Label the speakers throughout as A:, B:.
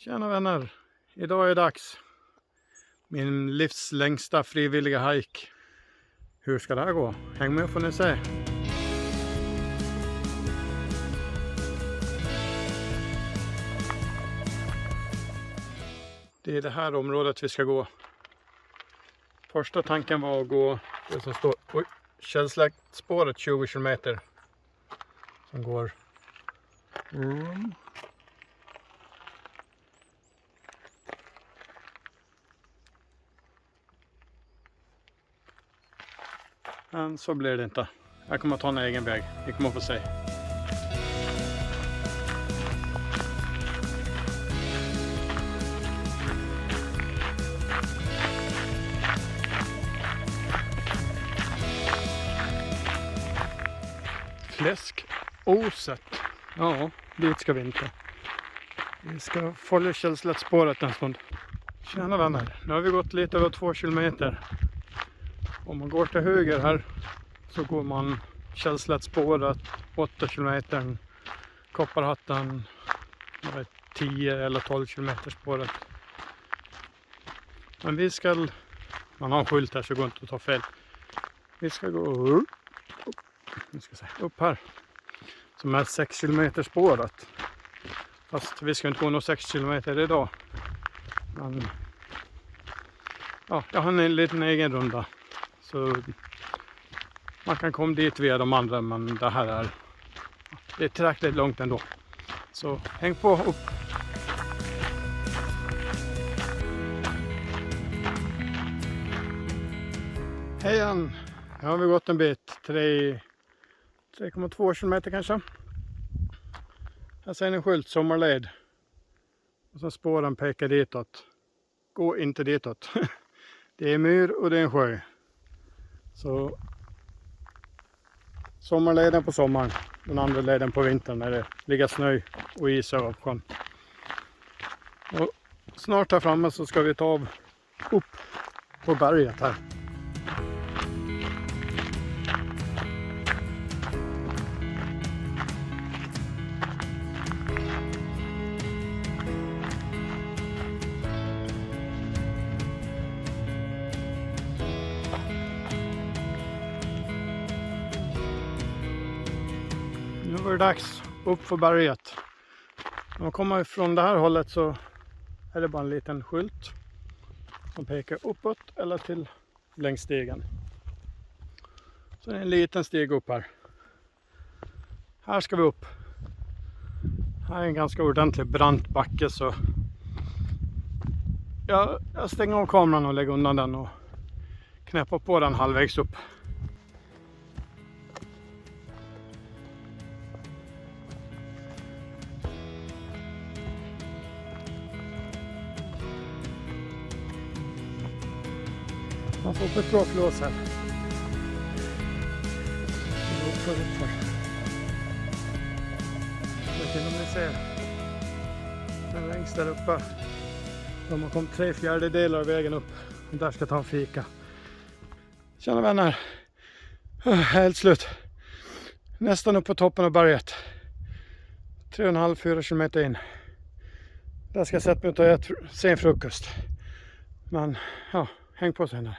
A: Tjena vänner, idag är det dags. Min livs längsta frivilliga hike. Hur ska det här gå? Häng med får ni se. Det är det här området vi ska gå. Första tanken var att gå det som står källsläktspåret 20 km. Som går Men så blir det inte. Jag kommer att ta en egen väg. Ni kommer att få se. Fläskoset. Ja, dit ska vi inte. Vi ska följa källsläktspåret en stund. Tjena vänner, nu har vi gått lite över 2 kilometer. Om man går till höger här så går man källslättspåret 8 km, Kopparhatten 10 eller 12 km spåret. Men vi ska, man har en skylt här så går inte att ta fel. Vi ska gå upp här som är 6 km spåret. Fast vi ska inte gå några 6 km idag. Men ja, jag har en liten egen runda. Så man kan komma dit via de andra, men det här är tillräckligt långt ändå. Så häng på upp. Hej igen. Nu har vi gått en bit. 3,2 km kanske. Här ser ni en skylt, sommarled. Och så spåren pekar ditåt. Gå inte ditåt. Det är myr och det är en sjö. Så sommarleden på sommaren, den andra leden på vintern när det ligger snö och is över sjön. Och snart här framme så ska vi ta upp på berget här. Nu var det dags upp för berget. När man kommer från det här hållet så är det bara en liten skylt som pekar uppåt eller till längs stegen. Så det är en liten steg upp här. Här ska vi upp. Här är en ganska ordentlig brant backe så jag stänger av kameran och lägger undan den och knäpper på den halvvägs upp. Man får upp ett bra flås här. Uppför. Jag vet inte om ni ser. Men längst där uppe. De har kommit 3/4 av vägen upp. Och där ska jag ta en fika. Tjena vänner. Helt slut. Nästan upp på toppen av berget. 3,5-4 km in. Där ska jag sätta mig och ta sen frukost. Men ja, häng på sen här.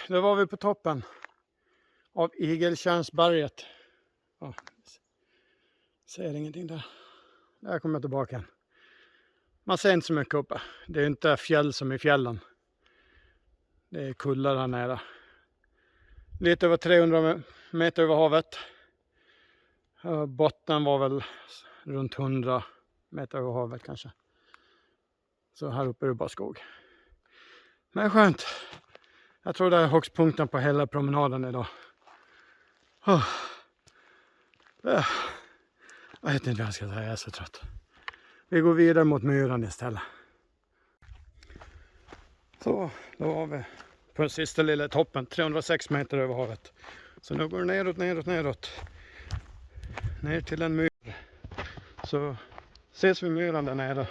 A: Då var vi på toppen av Igeltjärnsberget. Ja, ser ingenting där. Där kommer jag tillbaka igen. Man ser inte så mycket uppe. Det är inte fjäll som i fjällen. Det är kullar här nära. Lite över 300 meter över havet. Botten var väl runt 100 meter över havet kanske. Så här uppe är det bara skog. Men skönt. Jag tror det är högstpunkten på hela promenaden idag. Jag vet inte vad jag ska säga, jag är så trött. Vi går vidare mot myran istället. Så, då var vi på den sista lilla toppen, 306 meter över havet. Så nu går det neråt. Ner till en myr. Så ses vi myran där nere.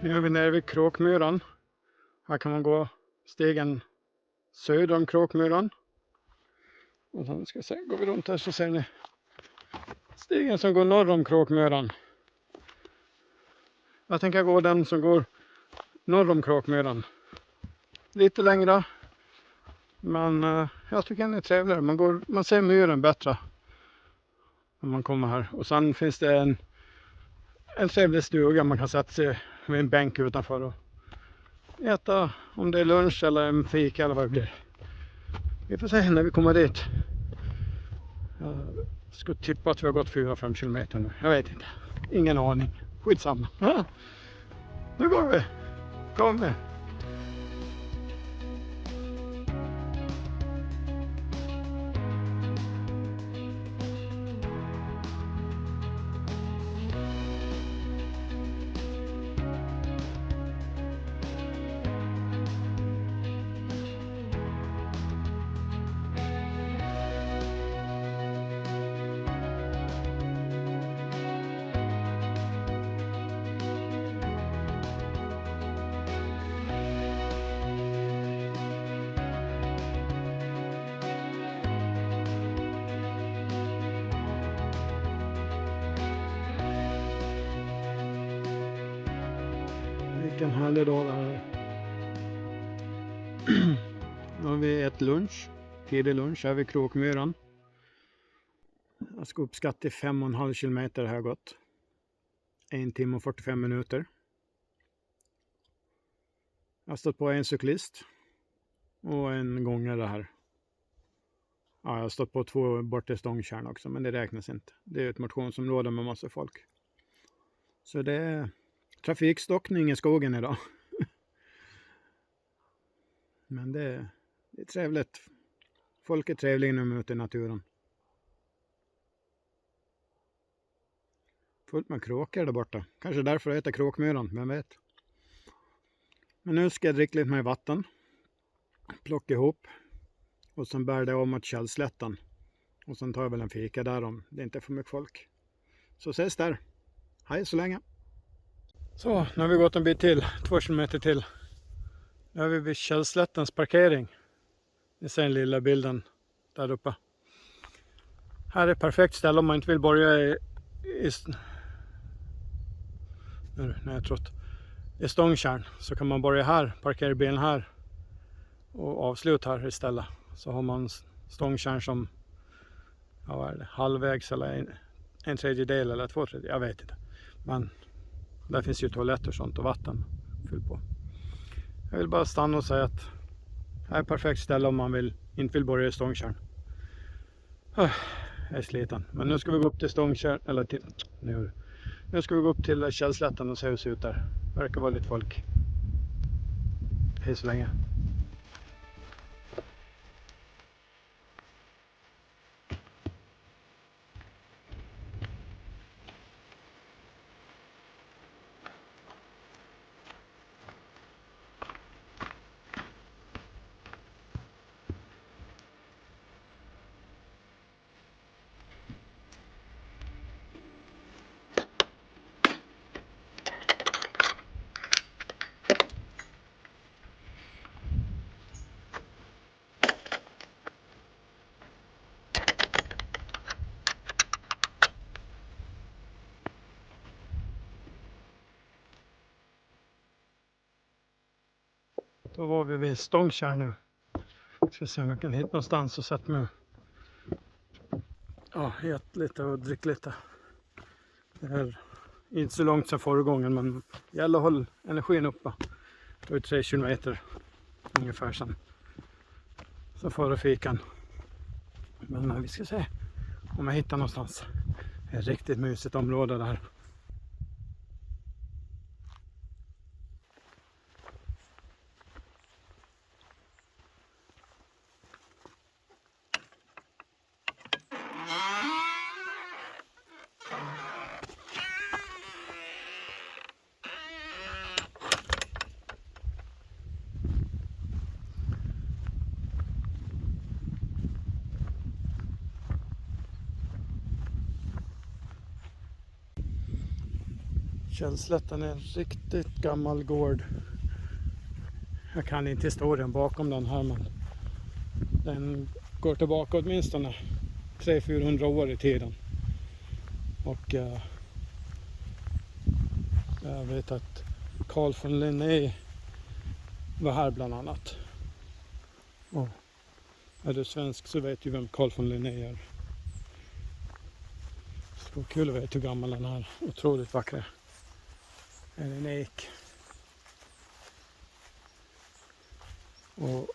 A: Nu är vi nere vid Kråkmyran. Här kan man gå stegen söder om Kråkmyran. Och sen ska jag se, går vi runt här så ser ni stegen som går norr om Kråkmyran. Jag tänker gå den som går norr om Kråkmyran. Lite längre. Men jag tycker den är trevligare. Man ser myren bättre när man kommer här. Och sen finns det en trevlig stuga man kan sätta sig vid en bänk utanför och äta om det är lunch eller en fika eller vad det blir. Vi får se när vi kommer dit. Jag skulle tippa att vi har gått 4-5 kilometer nu. Jag vet inte. Ingen aning. Skitsamma. Ja. Nu går vi. Kom med. Vilken härlig dag det här. Nu har vi ett lunch. Tidig lunch här vid Kråkmyran. Jag ska uppskatta 5,5 kilometer har gått. 1 timme och 45 minuter. Jag har stått på en cyklist. Och en gångare här. Ja, jag har stått på 2 bort till Stångtjärn också. Men det räknas inte. Det är ett motionsområde med massa folk. Så det är trafikstockning i skogen idag. Men det är trevligt. Folk är trevliga när de möter naturen. Fullt med kråkor där borta. Kanske därför det heter Kråkmyran, vem vet. Men nu ska jag dricka lite med vatten. Plocka ihop. Och sen bär det om mot Källslätten. Och sen tar jag väl en fika där om det inte är för mycket folk. Så ses där. Hej så länge. Så, nu har vi gått en bit till. 2 kilometer till. Nu är vi vid Källslättens parkering. Ni ser den lilla bilden där uppe. Här är ett perfekt ställe om man inte vill börja i Stångtjärn. Så kan man börja här, parkera bilen här. Och avsluta här istället. Så har man Stångtjärn som halvvägs eller en tredjedel eller 2/3. Jag vet inte. Men där finns ju toaletter och sånt och vatten. Fyll på. Jag vill bara stanna och säga att det här är ett perfekt ställe om man inte vill börja i Stångtjärn. Jag Jag är sliten. Men nu ska vi gå upp till Stångkärr, eller till, nu ska vi gå upp till Källslätten och se hur det ser ut där. Verkar vara lite folk. Hej så länge. Då var vi vid Stångkärr nu. Ska se om jag kan hitta någonstans och sätta mig. Ja, ät lite och drick lite. Det är inte så långt sedan förra gången, men gäller att hålla energin uppe. Det är 3 kilometer ungefär sedan. Så förra fikan. Men vi ska se om jag hittar någonstans. Det är ett riktigt mysigt område där. Källslätten är en riktigt gammal gård. Jag kan inte historien bakom den här, men den går tillbaka åtminstone 300-400 år i tiden. Och jag vet att Carl von Linné var här bland annat. Och är du svensk så vet du vem Carl von Linné är. Så kul att veta hur gammal den här otroligt vackra är en ek. Och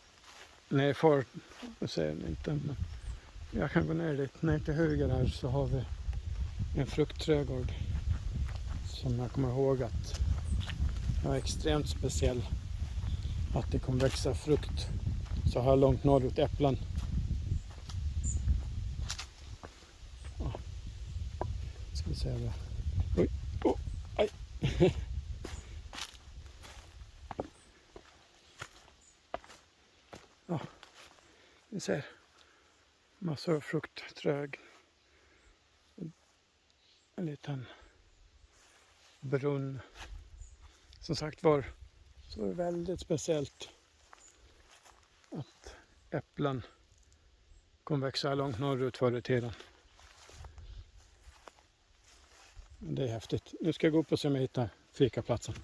A: nerför, jag ser den inte, men jag kan gå ner dit. Ner till höger här så har vi en fruktträdgård som jag kommer ihåg att var extremt speciell. Att det kommer växa frukt så här långt norrut, äpplen. Ja. Ska vi se det. Oj, aj. Ja, ni ser massor av fruktträd. En liten brunn. Som sagt var så är det väldigt speciellt att äpplen kom växa långt norrut förr i tiden. Det är häftigt. Nu ska jag gå upp och se om jag hittar fikaplatsen.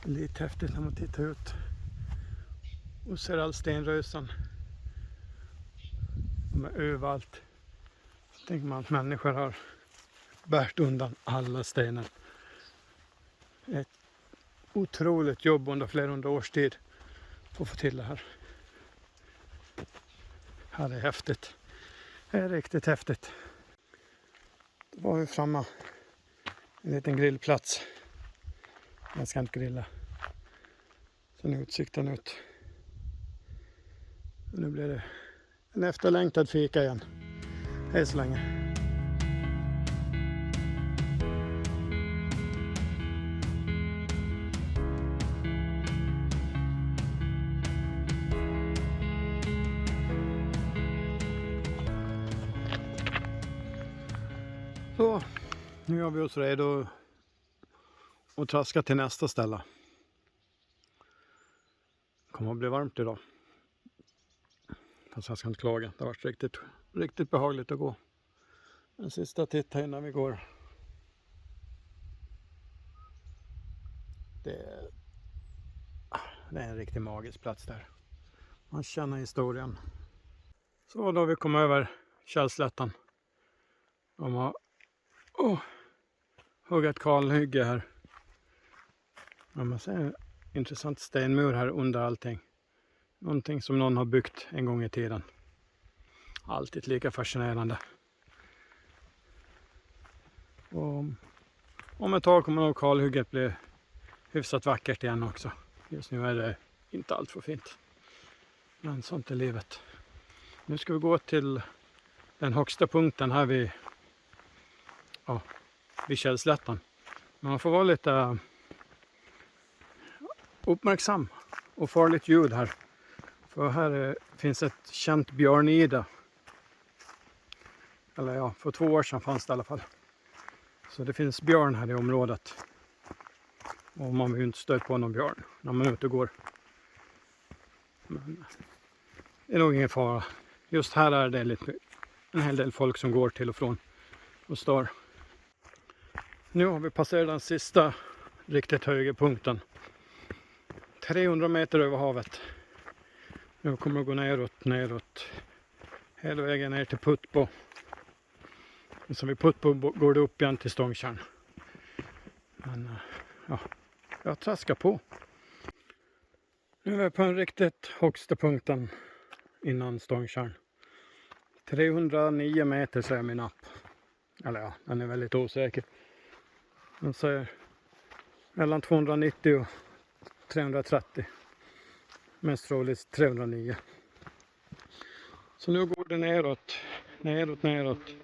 A: Lite häftigt när man tittar ut och ser all stenrösen. De är överallt. Så tänker man att människor har bärt undan alla stenar. Ett otroligt jobb under flera hundra års tid för att få till det här. Ja, det är häftigt. Det är riktigt häftigt. Då var vi framme en liten grillplats. Jag ska inte grilla. Sen är utsikten ut. Och nu blir det en efterlängtad fika igen. Hej så länge. Så, nu gör vi oss redo och traska till nästa ställe. Det kommer att bli varmt idag. Fast jag ska inte klaga. Det har varit riktigt behagligt att gå. En sista titt här innan vi går. Det är en riktigt magisk plats där. Man känner historien. Så då har vi kommit över Källslättan. De har huggat kalhygge här. Man ser en intressant stenmur här under allting. Någonting som någon har byggt en gång i tiden. Alltid lika fascinerande. Och om ett tag kommer nog kalhygget bli hyfsat vackert igen också. Just nu är det inte allt för fint. Men sånt är livet. Nu ska vi gå till den högsta punkten här vid Källslättan. Man får vara lite uppmärksam och farligt ljud här. För här finns ett känt björnide. Eller ja, för 2 år sedan fanns det i alla fall. Så det finns björn här i området. Och man vill ju inte stöta på någon björn när man är ute och går. Men det är nog ingen fara. Just här är det en hel del folk som går till och från och står. Nu har vi passerat den sista riktigt höga punkten. 300 meter över havet. Nu kommer det gå neråt. Hela vägen ner till Putbo. Och så vid Putbo går det upp igen till Stångtjärn. Men jag traskar på. Nu är vi på den riktigt högsta punkten innan Stångtjärn. 309 meter säger min app. Eller ja, den är väldigt osäker. Den säger mellan 290 och 330. Mest troligt 309. Så nu går det neråt.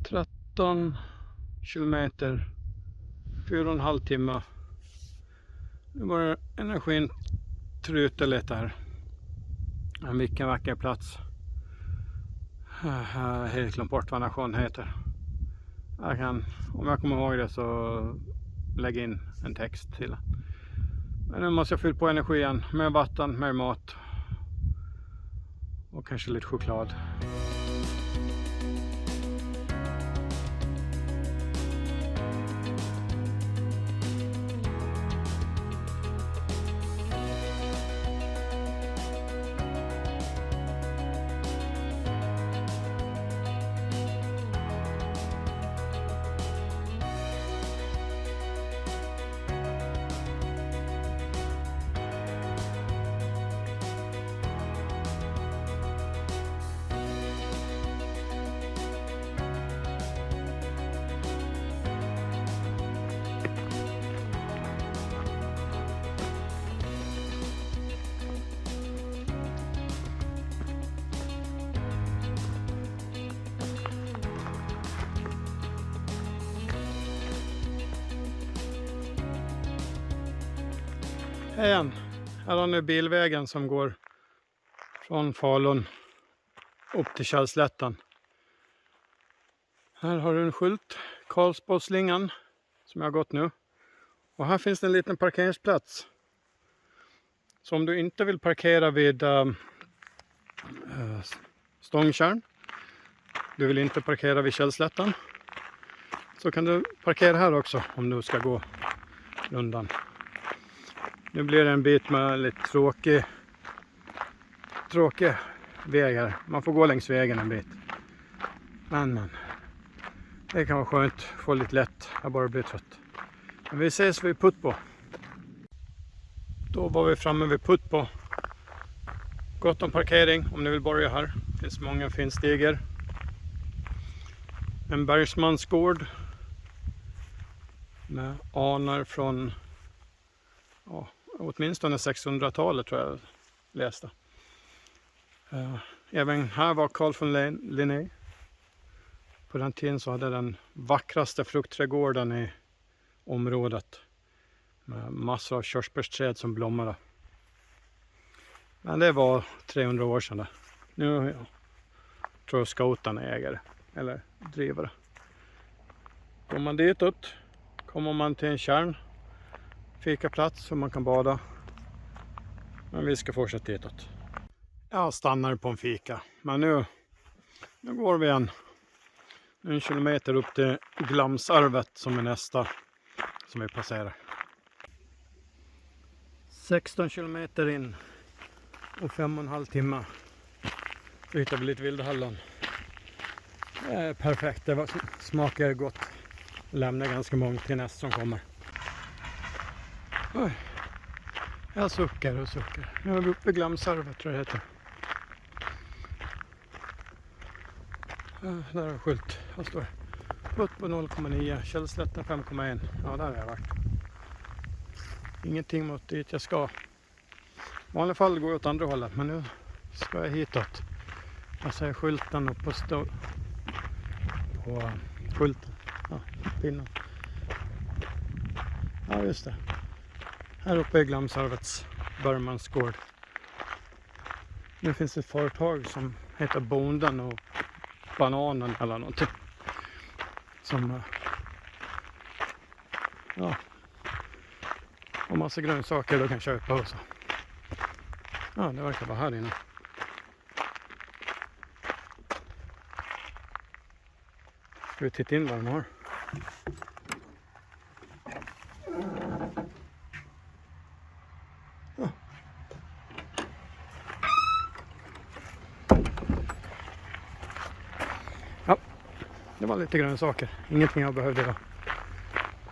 A: 13 kilometer, 4,5 timmar. Nu börjar energin truta lite här. Vilken vacker plats. Jag har helt glömt bort vad nationen heter. Om jag kommer ihåg det så lägg in en text till. Men nu måste jag fylla på energi igen. Mer vatten, mer mat. Och kanske lite choklad. Hej igen. Här har ni bilvägen som går från Falun upp till Källslättan. Här har du en skylt, Karlsborgsslingan, som jag har gått nu. Och här finns det en liten parkeringsplats. Så om du inte vill parkera vid Stångtjärn, du vill inte parkera vid Källslättan, så kan du parkera här också om du ska gå rundan. Nu blir det en bit med lite tråkig väg här. Man får gå längs vägen en bit. Men det kan vara skönt, få lite lätt. Jag bara blir trött. Men vi ses vid Putbo. Då var vi framme vid Putbo. Gott om parkering om ni vill börja här. Det finns många fin stiger. En bergsmansgård med anor från åtminstone 600-talet tror jag läste. Även här var Carl von Linné. På den tiden så hade den vackraste fruktträdgården i området. Med massor av körsbärsträd som blommade. Men det var 300 år sedan. Nu tror jag scouterna ägare eller drivare. Går man ditåt kommer man till en kärnfikaplats som man kan bada. Men vi ska fortsätta ditåt. Jag stannar på en fika. Men nu går vi en kilometer upp till Glamsarvet som är nästa som vi passerar. 16 kilometer in och 5,5 timmar. Så hittar vi lite vilda hallon. Det är perfekt, det smakar gott. Lämnar ganska många till nästa som kommer. Oj. Jag suckar och suckar. Nu är vi uppe i Glamsarvet tror jag det heter. Där har jag skylt. Vad står det? Putt på 0,9. Källslätten 5,1. Ja, där har jag varit. Ingenting mot dit jag ska. I vanliga fall går jag åt andra hållet. Men nu ska jag hitåt. Jag ser skylten och på skylten. Ja, pinnen. Ja, just det. Här uppe i Glamsarvets Börmansgård. Nu finns ett företag som heter Bonden och Bananen eller någonting. Som ja, och massa grönsaker du kan köpa och så. Ja, det verkar vara här inne. Ska vi titta in vad de har? Ja. Ja, det var lite grönsaker. Ingenting jag behövde då.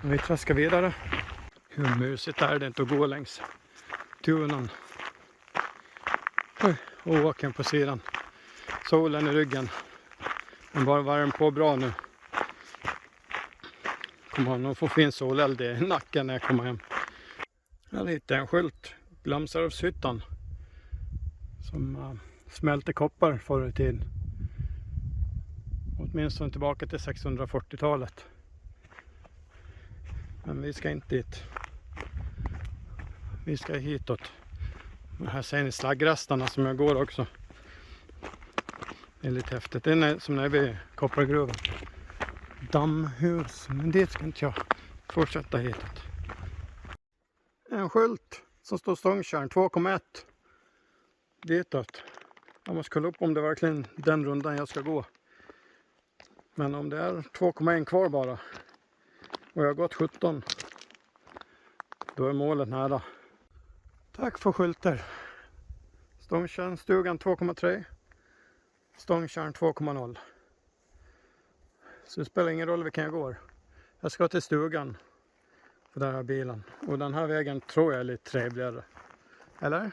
A: Men vi traskar vidare. Hur mysigt är det inte att gå längs tunan. Och åken på sidan. Solen i ryggen. Den bara varm på bra nu. Kommer nog få fin soleld i nacken när jag kommer hem. Här hittade en skylt. Glamsarvshyttan. Som smälte koppar förr i tiden. Åtminstone tillbaka till 640-talet. Men vi ska inte dit. Vi ska hitåt. Och här ser ni slaggrastarna som jag går också. Det är lite häftigt. Det är som när vi är i koppargruvan. Dammhus. Men dit ska inte jag fortsätta hitåt. En skylt som står Stångtjärn 2,1. Ditåt. Jag måste kolla upp om det är verkligen den rundan jag ska gå. Men om det är 2,1 kvar bara. Och jag har gått 17. Då är målet nära. Tack för skyltar. Stångtjärnstugan 2,3. Stångtjärn 2,0. Så det spelar ingen roll vilken jag går. Jag ska till stugan. För där har bilen. Och den här vägen tror jag är lite trevligare. Eller?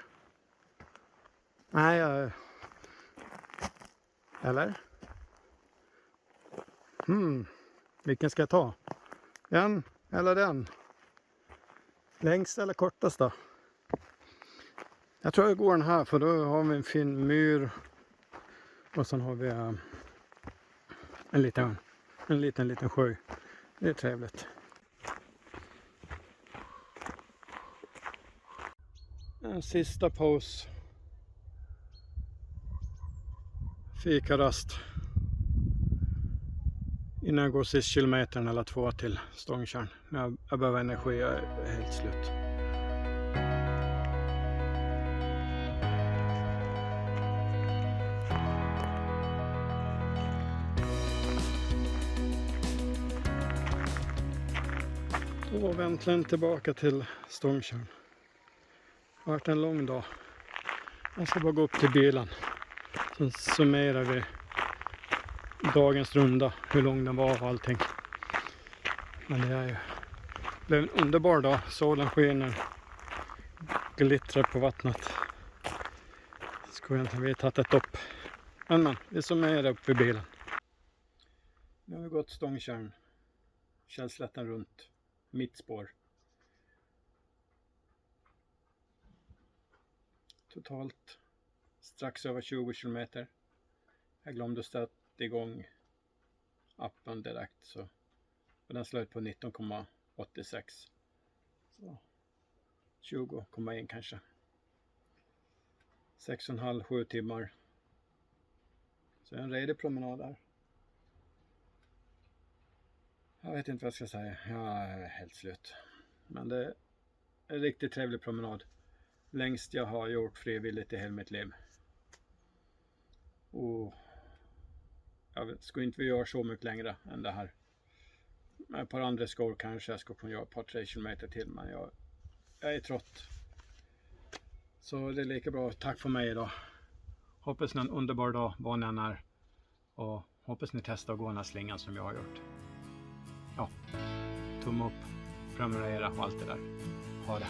A: Nej, eller? Vilken ska jag ta? Den eller den? Längst eller kortast? Jag tror jag går den här för då har vi en fin myr. Och sen har vi en liten sjö. Det är trevligt. En sista paus. Fikarast. Innan jag går sista kilometern eller 2 till Stångtjärn. Jag behöver energi, jag är helt slut. Då var vi äntligen tillbaka till Stångtjärn. Det har varit en lång dag. Jag ska bara gå upp till bilen. Så summerar vi dagens runda. Hur lång den var och allting. Men det blev en underbar dag. Solen skiner. Glittrar på vattnet. Ska vi egentligen tagit ett upp. Men vi summerar upp vid bilen. Nu har vi gått Stångtjärn. Källslätten runt. Mitt spår. Totalt strax över 20 kilometer. Jag glömde sätta igång appen direkt, så den slöt på 19,86. Så 20,1 kanske. 6,5-7 timmar. Så en redig promenad där. Jag vet inte vad jag ska säga. Jag är helt slut. Men det är en riktigt trevlig promenad. Längst jag har gjort frivilligt i hela mitt liv. Och jag skulle inte vilja göra så mycket längre än det här. Med ett par andra skor kanske jag ska kunna göra ett par 3 kilometer till. Men jag är trött. Så det är lika bra. Tack för mig idag. Hoppas ni en underbar dag var ni än är. Och hoppas ni testar att gå den här slingan som jag har gjort. Ja, tumme upp, prenumerera och allt det där. Ha det.